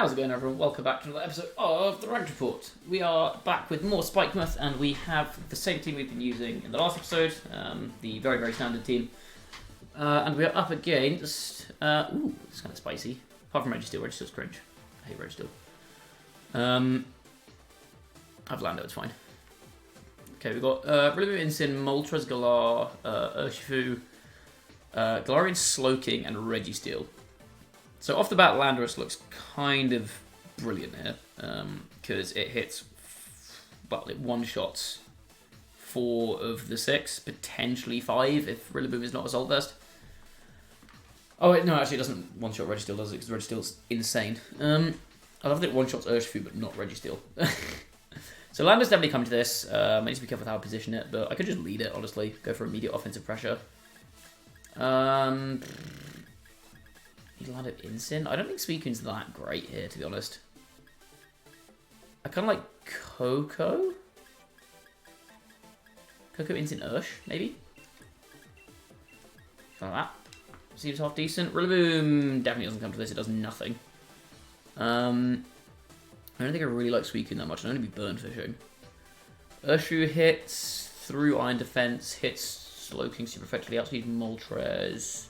How's it going, everyone? Welcome back to another episode of the Ranked Report. We are back with more Spikemuth, and we have the same team we've been using in the last episode, the very, very standard team. And we are up against... ooh, it's kind of spicy. Apart from Registeel. Registeel's cringe. I hate Registeel. I've Lando, it's fine. Okay, we've got Rillaboom, Incin, Moltres, Galar, Urshifu, Galarian, Slowking, and Registeel. So off the bat, Landorus looks kind of brilliant here, because it hits, well, it one-shots 4 of the 6, potentially 5 if Rillaboom is not Assault Vest. Oh wait, no, actually it doesn't one-shot Registeel, does it? Because Registeel's insane. I love that it one-shots Urshifu, but not Registeel. So Landorus definitely coming to this. I need to be careful with how I position it, but I could just lead it, honestly. Go for immediate offensive pressure. He landed Incin. I don't think Suicune's that great here, to be honest. I kind of like Coco. Coco, Incin, Ursh, maybe? Something like that. Seems half decent. Rillaboom definitely doesn't come to this. It does nothing. I don't think I really like Suicune that much. I'd only be burn fishing. Urshifu hits through Iron Defense, hits Slowking super effectively, outspeeds Moltres.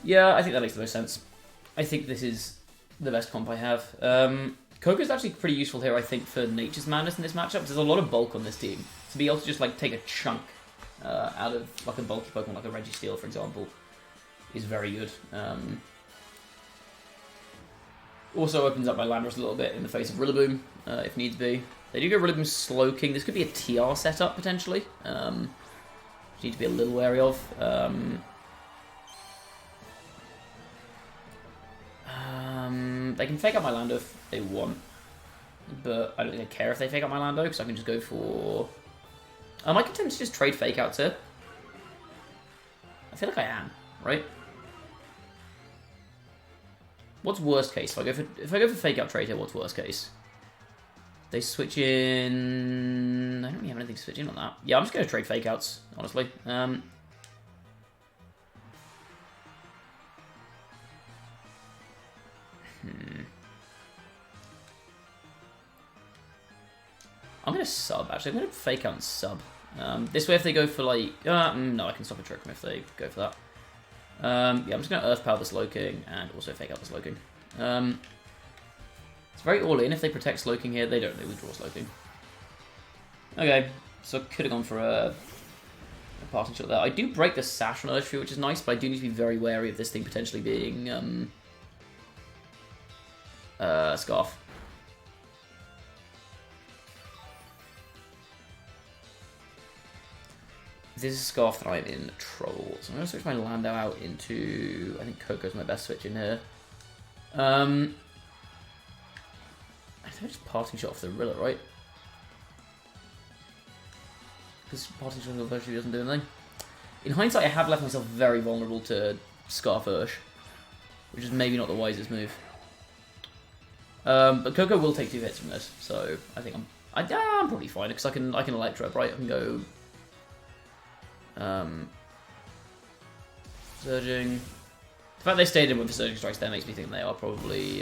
Yeah, I think that makes the most sense. I think this is the best comp I have. Coco's actually pretty useful here, I think, for Nature's Madness in this matchup. There's a lot of bulk on this team. To be able to just like take a chunk out of like a bulky Pokemon, like a Registeel, for example, is very good. Also opens up my Landorus a little bit in the face of Rillaboom, if needs be. They do go Rillaboom Slowking. This could be a TR setup, potentially. Which you need to be a little wary of. They can fake out my Lando if they want, but I don't think I care if they fake out my Lando, because I can just go for... I might attempt to just trade fake outs here. I feel like I am, right? What's worst case? If I go for fake out trade here, what's worst case? They switch in... I don't really have anything to switch in on that. Yeah, I'm just going to trade fake outs, honestly. I'm going to sub, actually. I'm going to fake out and sub. This way, if they go for, like... no, I can stop a trick them if they go for that. Yeah, I'm just going to Earth Power the Slowking and also fake out the Slowking. It's very all-in. If they protect Slowking here, they don't. They withdraw Slowking. Okay, so I could have gone for a passing shot there. I do break the Sash on Urshifu, which is nice, but I do need to be very wary of this thing potentially being... Scarf. If this is Scarf, then I'm in trouble. So I'm going to switch my Lando out into... I think Coco's my best switch in here. I think I just Parting Shot off the Rilla, right? Because Parting Shot of Urshifu doesn't do anything. In hindsight, I have left myself very vulnerable to Scarf Ursh, which is maybe not the wisest move. But Coco will take 2 hits from this, so I think I'm probably fine, because I can Electro, right? I can go... Surging. The fact they stayed in with the Surging Strikes there makes me think they are probably...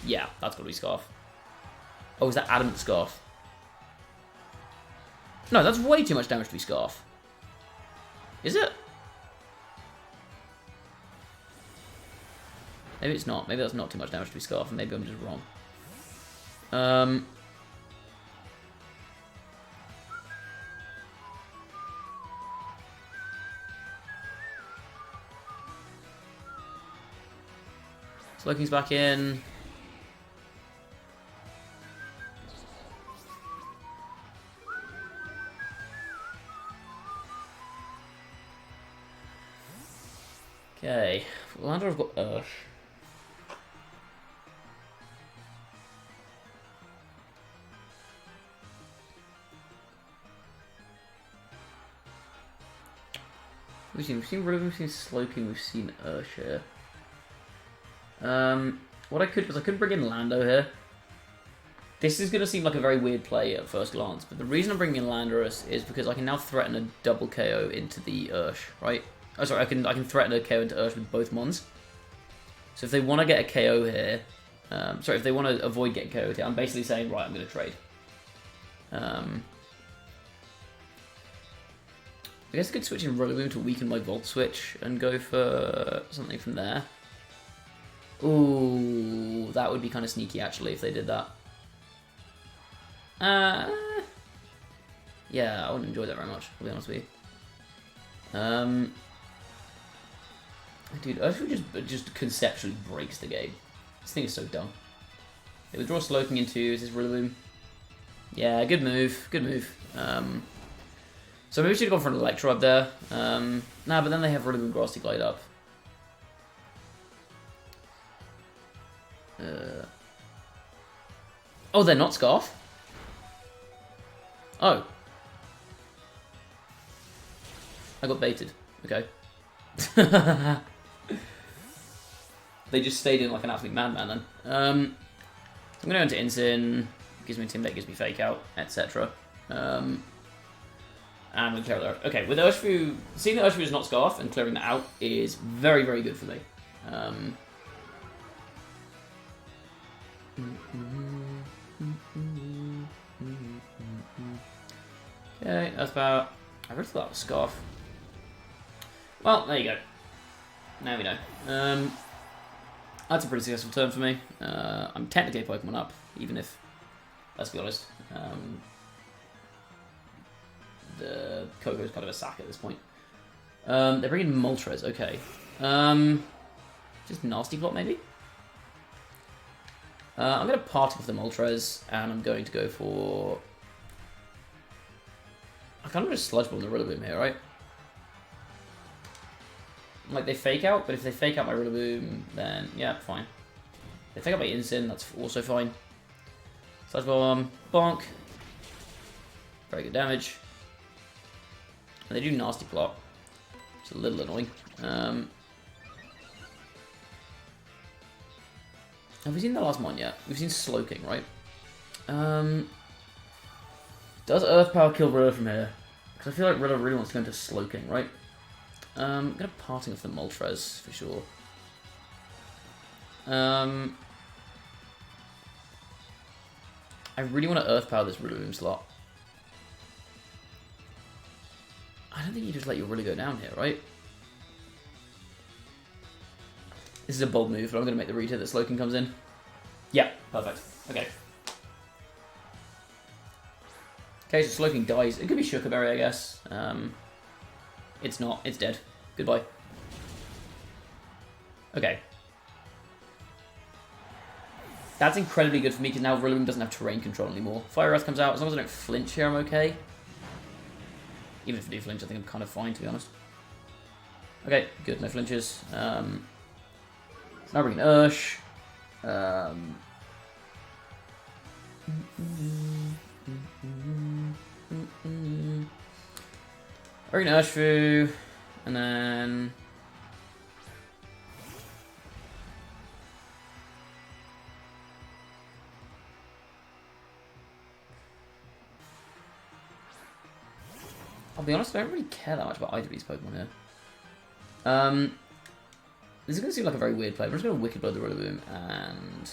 yeah, that's got to be Scarf. Oh, is that Adamant Scarf? No, that's way too much damage to be Scarf. Is it? Maybe it's not. Maybe that's not too much damage to be Scarf, and maybe I'm just wrong. Slowking's back in. Okay. Lander, I've got Ursh. We've seen Rillaboom, we've seen Slowking, we've seen Ursh here. What I could was I could bring in Lando here. This is going to seem like a very weird play at first glance, but the reason I'm bringing in Landorus is because I can now threaten a double KO into the Ursh, right? Oh, sorry, I can threaten a KO into Ursh with both Mons. So if they want to get a KO here, Sorry, if they want to avoid getting KO'd, I'm basically saying, right, I'm going to trade. I guess I could switch in Rillaboom to weaken my Volt Switch and go for something from there. Ooh, that would be kind of sneaky, actually, if they did that. Yeah, I wouldn't enjoy that very much, I'll be honest with you. Dude, Urshifu just conceptually breaks the game. This thing is so dumb. They withdraw Slowking into, is this Rillaboom? Yeah, good move, good move. So maybe we should have gone for an Electrode there. Nah, but then they have Rillaboom Grassy Glide up. Oh, they're not Scarf? Oh. I got baited. Okay. They just stayed in like an absolute madman then. I'm going to go into Incin. Gives me Intimidate, gives me Fake Out, etc. And we clear that out. Okay, with Urshifu, seeing that Urshifu is not Scarf and clearing that out is very, very good for me. Okay, that's about... I really thought that was Scarf. Well, there you go. Now we know. That's a pretty successful turn for me. I'm technically a Pokemon up, even if, let's be honest, the Koko's kind of a sack at this point. They're bringing Moltres, okay. Just Nasty Plot, maybe? I'm going to Particle off the Moltres, and I'm going to go for... I kind of just Sludge Bomb the Rillaboom here, right? Like, they Fake Out, but if they Fake Out my Rillaboom, then, yeah, fine. If they Fake Out my Incin, that's also fine. Sludge Bomb, bonk. Very good damage. And they do Nasty Plot. It's a little annoying. Have we seen the last one yet? We've seen Slowking, right? Does Earth Power kill Rilla from here? Because I feel like Rilla really wants to go into Slowking, right? I'm going to Parting off the Moltres, for sure. I really want to Earth Power this Rillaboom slot. I don't think you just let your Rilla go down here, right? This is a bold move, but I'm going to make the read here that Slowking comes in. Yeah, perfect. Okay. Okay, so Slowking dies. It could be Shuka Berry, I guess. It's not. It's dead. Goodbye. Okay. That's incredibly good for me, because now Rillaboom doesn't have terrain control anymore. Fire Earth comes out. As long as I don't flinch here, I'm okay. Even if I do flinch, I think I'm kind of fine, to be honest. Okay, good. No flinches. Now bring in Ursh. Bring in Urshifu. And then... I'll be honest, I don't really care that much about either of these Pokemon here. This is going to seem like a very weird play. I'm just going to Wicked Blow the Rillaboom and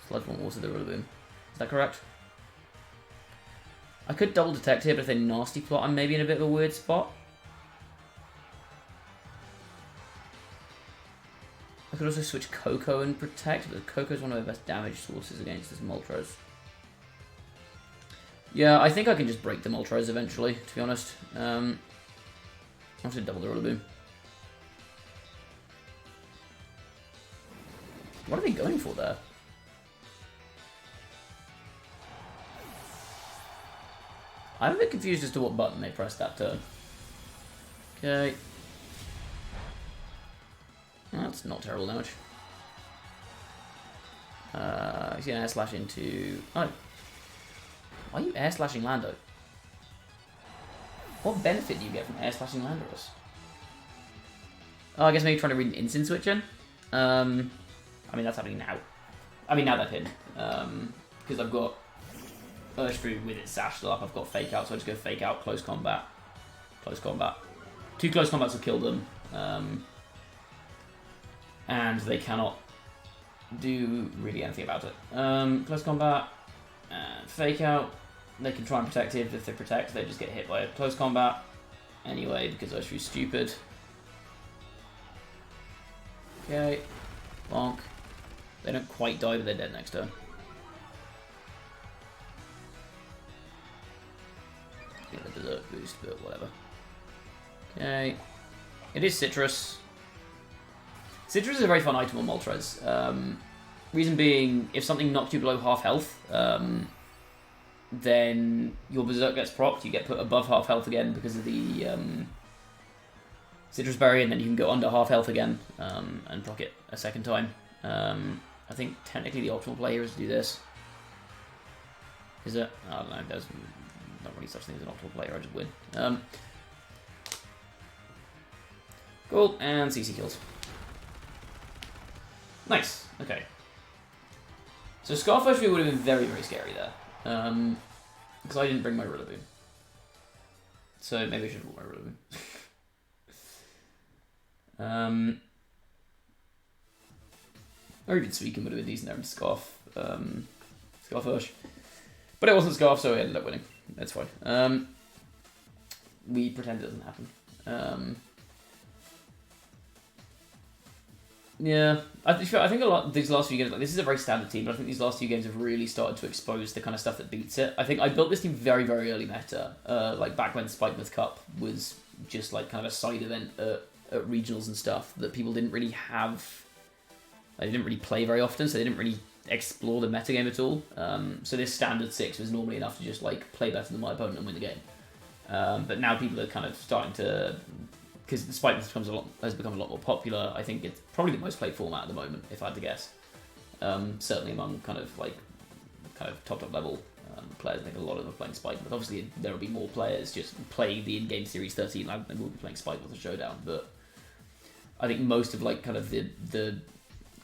Sludge Bomb also the Rillaboom. Is that correct? I could Double Detect here, but if they Nasty Plot, I'm maybe in a bit of a weird spot. I could also switch Koko and Protect, but Koko is one of my best damage sources against this Moltres. Yeah, I think I can just break the Moltres eventually, to be honest. I'm just going to double the Rillaboom. What are they going for there? I'm a bit confused as to what button they pressed that turn. Okay. That's not terrible damage. He's going to Air Slash into... Oh. Why are you Air Slashing Lando? What benefit do you get from Air Slashing Landorus? Oh, I guess maybe trying to read an Instant Switch in? I mean, that's happening now. I mean, now that hidden. Because I've got Urshifu with its Sash still up. I've got Fake Out, so I just go Fake Out, Close Combat. Close Combat. 2 Close Combats will kill them. And they cannot do really anything about it. Close combat and fake out. They can try and protect it. If they protect, they just get hit by a close combat. Anyway, because Urshifu's stupid. Okay. Bonk. They don't quite die, but they're dead next turn. Get a Berserk boost, but whatever. Okay. It is Citrus. Citrus is a very fun item on Moltres. Reason being, if something knocks you below half health, then your Berserk gets procced, you get put above half health again because of the Citrus Berry, and then you can go under half health again and proc it a second time. I think technically the optimal play here is to do this. Is it? I don't know, there's not really such thing as an optimal player, I just win. Cool, and CC kills. Nice, okay. So Scarfish would have been very, very scary there. Because I didn't bring my Rillaboom. So maybe I should have brought my Rillaboom. Or even Suicune would have been decent there in Scarfish. But it wasn't Scarf, so we ended up winning. That's fine. We pretend it doesn't happen. Yeah, I think a lot these last few games, like, this is a very standard team, but I think these last few games have really started to expose the kind of stuff that beats it. I think I built this team very, very early meta, like back when Spikemuth Cup was just like kind of a side event at regionals and stuff that people didn't really have. They didn't really play very often, so they didn't really explore the metagame at all. So this standard 6 was normally enough to just like play better than my opponent and win the game. But now people are kind of starting to, because the Spikemuth has become a lot more popular. I think it's probably the most played format at the moment, if I had to guess. Certainly among kind of top level players. I think a lot of them are playing Spikemuth. Obviously, there will be more players just play the in-game Series 13. They will be playing Spikemuth or Showdown, but I think most of like kind of the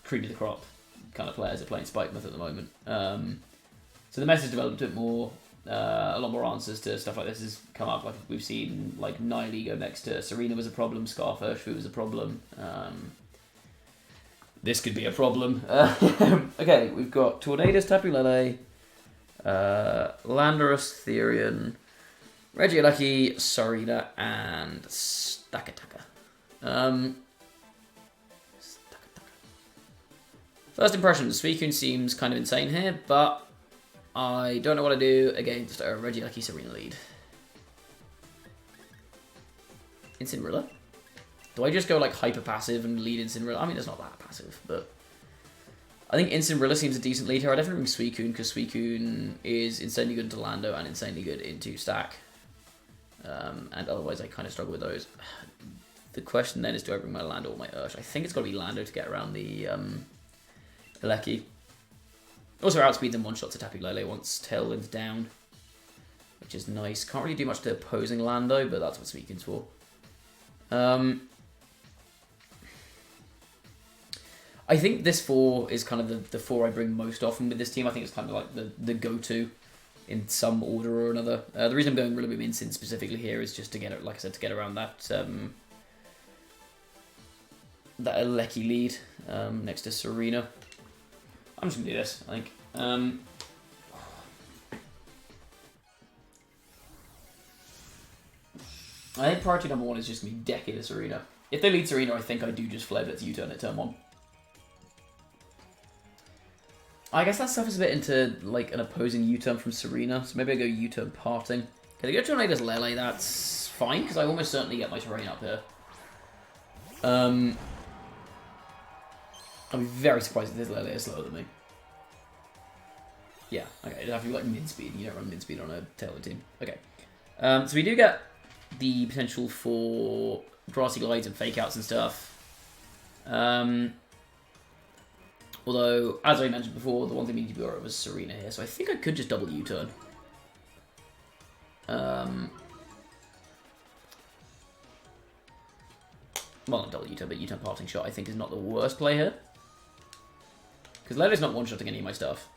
cream of the crop kind of players are playing Spikemuth at the moment. So the meta's developed a bit more. A lot more answers to stuff like this has come up. Like we've seen, like Nightingale go next to Serena was a problem. Scarf Urshifu was a problem. This could be a problem. Okay, we've got Tornadus, Tapu Lele, Landorus, Therian, Regieleki, Serena, and Stakataka. First impressions, Suicune seems kind of insane here, but I don't know what to do against a Regieleki Serena lead. Incineroar? Do I just go like hyper passive and lead Incineroar? I mean, it's not that passive, but I think Incineroar seems a decent lead here. I definitely bring Suicune because Suicune is insanely good into Lando and insanely good into Stack. And otherwise, I kind of struggle with those. The question then is, do I bring my Lando or my Ursh? I think it's got to be Lando to get around the Eleki. Also outspeeds and one-shots a Tapu Lele once Tailwind's down, which is nice. Can't really do much to opposing Lando, but that's what Suicune's for. I think this 4 is kind of the 4 I bring most often with this team. I think it's kind of like the go-to in some order or another. The reason I'm going Rillaboom Incin specifically here is just to get it, like I said, to get around that that Eleki lead next to Serena. I'm just going to do this, I think. I think priority number 1 is just going to be decking the Serena. If they lead Serena, I think I do just Flare Blitz U-turn at turn 1. I guess that stuff is a bit into like an opposing U-turn from Serena, so maybe I go U-turn Parting. Okay, they go Tornadus Lele, that's fine, because I almost certainly get my terrain up here. I'd be very surprised if this Lele is slower than me. Yeah, okay, it'd have to be like mid-speed, and you don't run mid-speed on a Tailwind team. Okay, so we do get the potential for Grassy Glides and Fake Outs and stuff. Although, as I mentioned before, the one thing we need to be aware of was Serena here, so I think I could just double U-turn. Well, not double U-turn, but U-turn Parting Shot I think is not the worst play here. Because Lele's not one-shotting any of my stuff.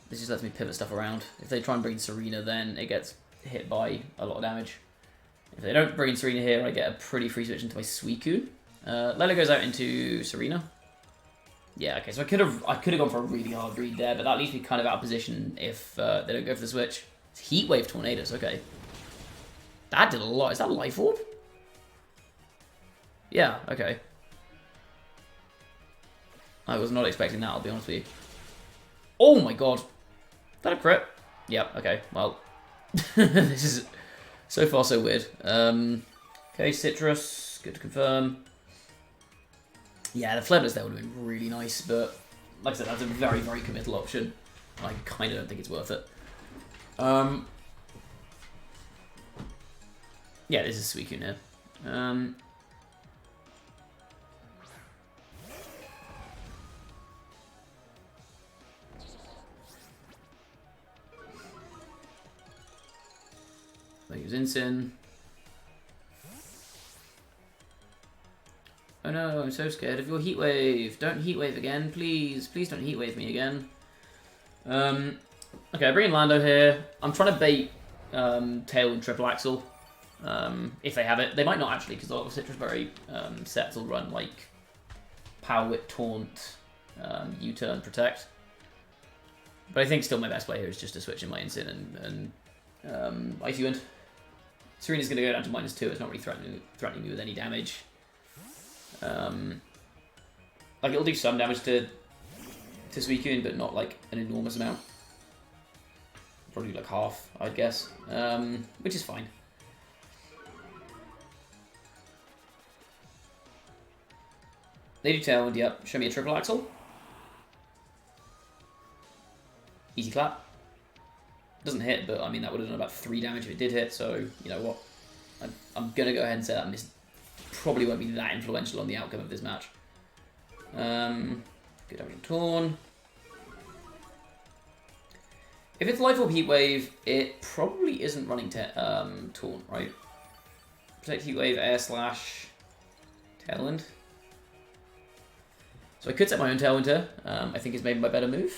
This just lets me pivot stuff around. If they try and bring in Serena, then it gets hit by a lot of damage. If they don't bring in Serena here, I get a pretty free switch into my Suicune. Lelo goes out into Serena. Yeah, okay, so I could have gone for a really hard read there, but that leaves me kind of out of position if they don't go for the switch. It's Heat Wave Tornadoes, okay. That did a lot. Is that Life Orb? Yeah, okay. I was not expecting that, I'll be honest with you. Oh my god. Is that a crit? Yeah, okay, well. This is so far so weird. Okay, Citrus, good to confirm. Yeah, the Flameless there would have been really nice, but like I said, that's a very, very committal option. I kind of don't think it's worth it. Yeah, this is Suicune here. I use Incin. Oh no, I'm so scared of your Heat Wave. Don't Heat Wave again, please. Please don't Heat Wave me again. Okay, I bring in Lando here. I'm trying to bait Tailwind Triple Axle. If they have it. They might not actually, because a lot of Citrus Berry sets will run like Power Whip, Taunt, U-Turn, Protect. But I think still my best play here is just to switch in my Incin and Icy Wind. Serena's going to go down to -2. It's not really threatening me with any damage. Like it'll do some damage to Suicune, but not like an enormous amount. Probably like half, I'd guess. Which is fine. They do Tailwind, yep. Show me a Triple Axle. Easy clap. Doesn't hit, but I mean that would have done about 3 damage if it did hit, so you know what? I'm going to go ahead and say that miss probably won't be that influential on the outcome of this match. Good damage on Torn. If it's Life Orb Heat Wave, it probably isn't running Torn, right? Protect Heat Wave, Air Slash, Tailwind. So I could set my own Tailwind here. I think it's maybe my better move.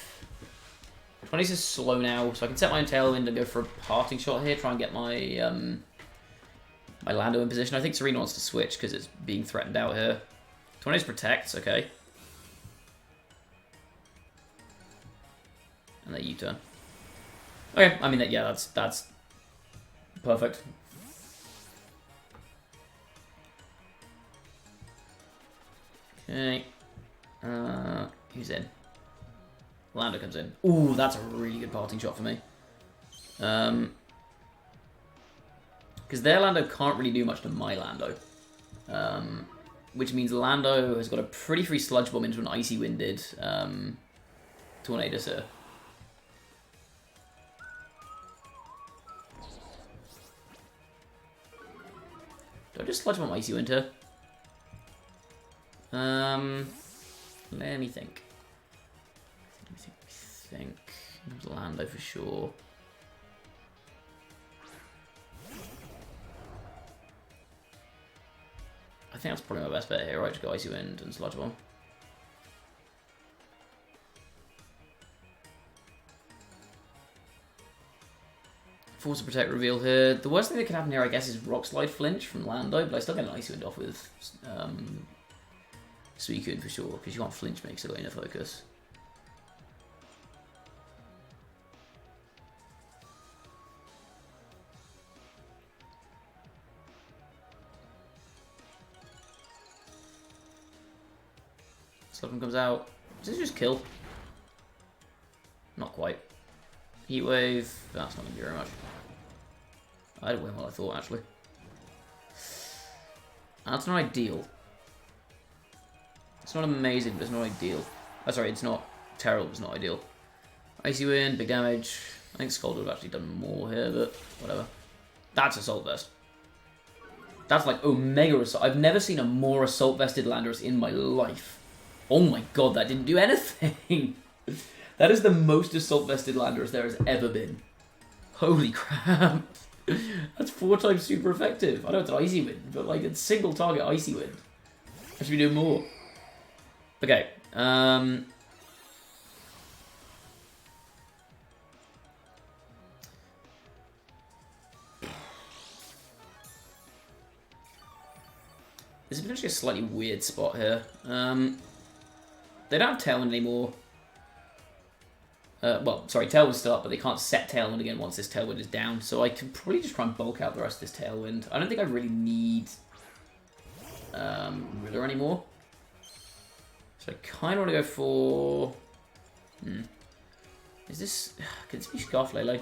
20s is slow now, so I can set my own Tailwind and go for a parting shot here, try and get my my Lando in position. I think Serena wants to switch because it's being threatened out here. 20s protects, okay. And then U-turn. Okay, I mean, yeah, that's perfect. Okay. Who's in? Lando comes in. Ooh, that's a really good parting shot for me. Because their Lando can't really do much to my Lando. Which means Lando has got a pretty free Sludge Bomb into an Icy Winded Tornadoes here. Do I just Sludge Bomb Icy Wind here? Let me think. Lando for sure. I think that's probably my best bet here, right? To go Icy Wind and Sludge Bomb. Force of Protect reveal here. The worst thing that could happen here, I guess, is Rock Slide Flinch from Lando, but I still get an Icy Wind off with Suicune for sure, because you can't flinch makes it inner focus. Sludge comes out. Does this just kill? Not quite. Heat Wave. That's not going to do very much. I did win what I thought, actually. That's not ideal. It's not amazing, but it's not ideal. Oh, sorry, it's not terrible, but it's not ideal. Icy Wind, big damage. I think Scald would have actually done more here, but whatever. That's Assault Vest. That's like Omega Assault. I've never seen a more Assault Vested Landorus in my life. Oh my god, that didn't do anything. That is the most Assault Vested Landorus there has ever been. Holy crap. That's 4 times super effective. I know it's an Icy Wind, but like it's single target Icy Wind. I should be doing more. Okay. This is potentially actually a slightly weird spot here. They don't have Tailwind anymore. Well, sorry, Tailwind's still up, but they can't set Tailwind again once this Tailwind is down. So I can probably just try and bulk out the rest of this Tailwind. I don't think I really need Riddler anymore. So I kind of want to go for... Is this... Could this be Scarf Lele?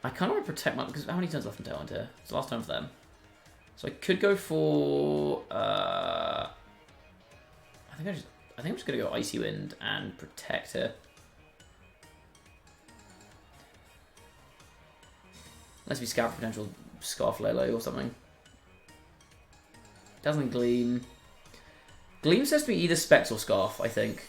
I kind of want to protect my... Because how many turns left in Tailwind here? It's the last turn for them. So I could go for... I think I'm just going to go Icy Wind and protect her. Unless we scout for potential Scarf Lele or something. Dazzling Gleam. Gleam says to be either Specs or Scarf, I think.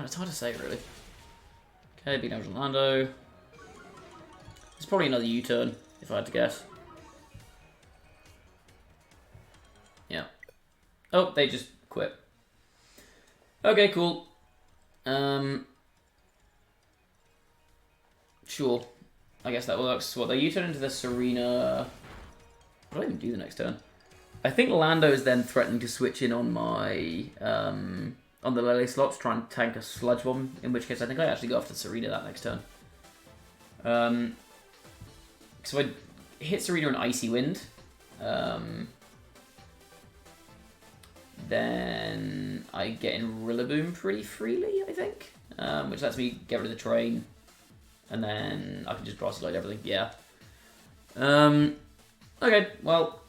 It's hard to say, really. Okay, big damage on Lando. It's probably another U-turn, if I had to guess. Yeah. Oh, they just quit. Okay, cool. Sure. I guess that works. What, they U-turn into the Serena... What do I even do the next turn? I think Lando is then threatening to switch in on my... on the Lele slots, try and tank a Sludge Bomb, in which case I think I actually go after Serena that next turn. So I hit Serena on Icy Wind. Then I get in Rillaboom pretty freely, I think. Which lets me get rid of the terrain. And then I can just Grassy Glide everything, yeah. Okay, well.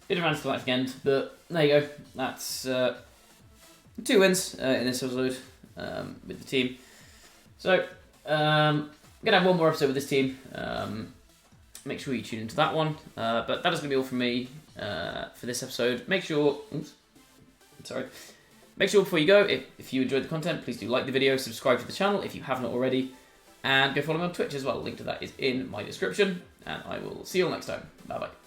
Bit of an anticlimactic end, but there you go. That's 2 wins in this episode with the team. So, I'm going to have one more episode with this team. Make sure you tune into that one. But that is going to be all from me for this episode. Make sure... Oops, sorry. Make sure before you go, if you enjoyed the content, please do like the video, subscribe to the channel if you haven't already, and go follow me on Twitch as well. Link to that is in my description. And I will see you all next time. Bye-bye.